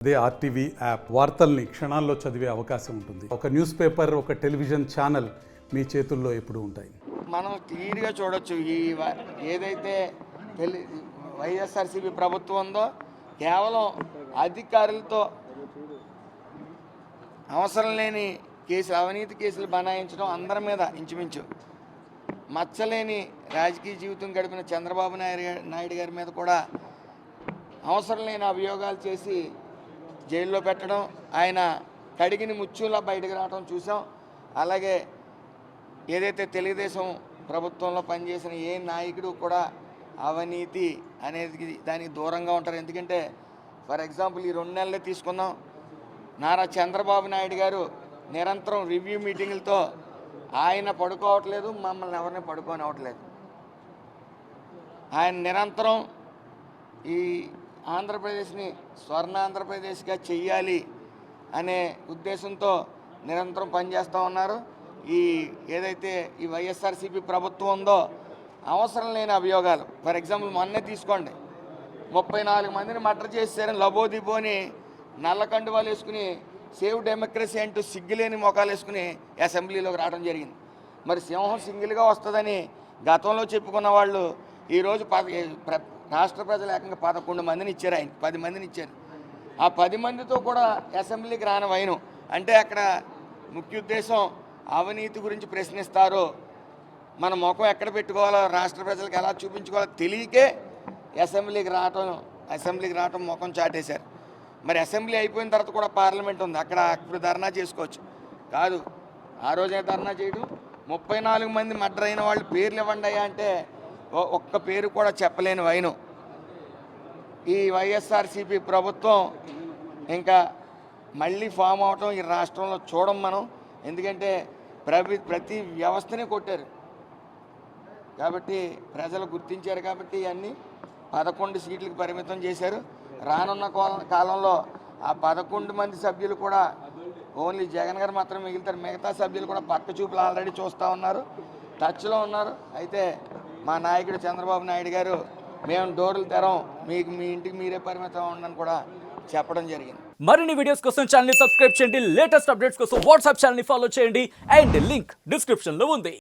అదే RTV app వార్తల్ని క్షణాల్లో చదివే అవకాశం ఉంటుంది. ఒక న్యూస్ పేపర్, ఒక టెలివిజన్ ఛానల్ మీ చేతుల్లో ఎప్పుడూ ఉంటాయి. మనం క్లియర్గా చూడొచ్చు. ఏదైతే వైఎస్ఆర్సీపీ ప్రభుత్వం ఉందో కేవలం అధికారులతో అవసరం లేని కేసులు, అవినీతి కేసులు బనాయించడం, అందరి మీద ఇంచుమించు మచ్చలేని రాజకీయ జీవితం గడిపిన చంద్రబాబు నాయుడు గారి మీద కూడా అవసరం లేని అభియోగాలు చేసి జైల్లో పెట్టడం, ఆయన కడిగిని ముచ్చులా బయటకు రావడం చూసాం. అలాగే ఏదైతే తెలుగుదేశం ప్రభుత్వంలో పనిచేసిన ఏ నాయకుడు కూడా అవినీతి అనేది దానికి దూరంగా ఉంటారు. ఎందుకంటే ఫర్ ఎగ్జాంపుల్ ఈ 2 నెలలే తీసుకుందాం. నారా చంద్రబాబు నాయుడు గారు నిరంతరం రివ్యూ మీటింగులతో ఆయన పడుకోవట్లేదు, మమ్మల్ని ఎవరిని పడుకోనివ్వట్లేదు. ఆయన నిరంతరం ఈ ఆంధ్రప్రదేశ్ని స్వర్ణ ఆంధ్రప్రదేశ్గా చెయ్యాలి అనే ఉద్దేశంతో నిరంతరం పనిచేస్తూ ఉన్నారు. ఏదైతే ఈ వైఎస్ఆర్సీపీ ప్రభుత్వం ఉందో అవసరం లేని అభియోగాలు, ఫర్ ఎగ్జాంపుల్ మొన్నే తీసుకోండి, 34 మందిని మర్డర్ చేశారని లబోదిబోని నల్లకండువాలు వేసుకుని సేవ్ డెమోక్రసీ అంటూ సిగ్గులేని మొఖాలు వేసుకుని అసెంబ్లీలోకి రావడం జరిగింది. మరి సింహం సింగిల్గా వస్తుందని గతంలో చెప్పుకున్న వాళ్ళు ఈరోజు రాష్ట్ర ప్రజలు ఏకంగా 11 మందిని ఇచ్చారు, ఆయన 10 మందిని ఇచ్చారు. ఆ 10 మందితో కూడా అసెంబ్లీకి రాని వైను అంటే అక్కడ ముఖ్య ఉద్దేశం అవినీతి గురించి ప్రశ్నిస్తారు, మన ముఖం ఎక్కడ పెట్టుకోవాలో, రాష్ట్ర ప్రజలకు ఎలా చూపించుకోవాలో తెలియకే అసెంబ్లీకి రావటం ముఖం చాటేశారు. మరి అసెంబ్లీ అయిపోయిన తర్వాత కూడా పార్లమెంట్ ఉంది, అప్పుడు ధర్నా చేసుకోవచ్చు. కాదు, ఆ రోజే ధర్నా చేయడం. 34 మంది మర్డర్ అయిన వాళ్ళు పేర్లు ఇవ్వండి అయ్యా అంటే ఒక్క పేరు కూడా చెప్పలేని వైను. ఈ వైఎస్ఆర్సీపీ ప్రభుత్వం ఇంకా మళ్ళీ ఫామ్ అవటం ఈ రాష్ట్రంలో చూడం మనం. ఎందుకంటే ప్రతి వ్యవస్థని కొట్టారు కాబట్టి, ప్రజలు గుర్తించారు కాబట్టి ఇవన్నీ 11 సీట్లకు పరిమితం చేశారు. రానున్న కాలంలో ఆ 11 మంది సభ్యులు కూడా ఓన్లీ జగన్ గారు మాత్రం మిగులుతారు. మిగతా సభ్యులు కూడా పక్క చూపులు ఆల్రెడీ చూస్తూ ఉన్నారు, టచ్లో ఉన్నారు. అయితే మా నాయకుడు చంద్రబాబు నాయుడు గారు మేము డోర్లు తెరం, మీకు మీ ఇంటికి మీరే పరిమితం ఉండని కూడా చెప్పడం జరిగింది. మరిన్ని వీడియోస్ కోసం ఛానల్ ని సబ్స్క్రైబ్ చేయండి, లేటెస్ట్ అప్డేట్స్ కోసం వాట్సాప్ ఛానల్ ని ఫాలో చేయండి, అండ్ లింక్ డిస్క్రిప్షన్ లో ఉంది.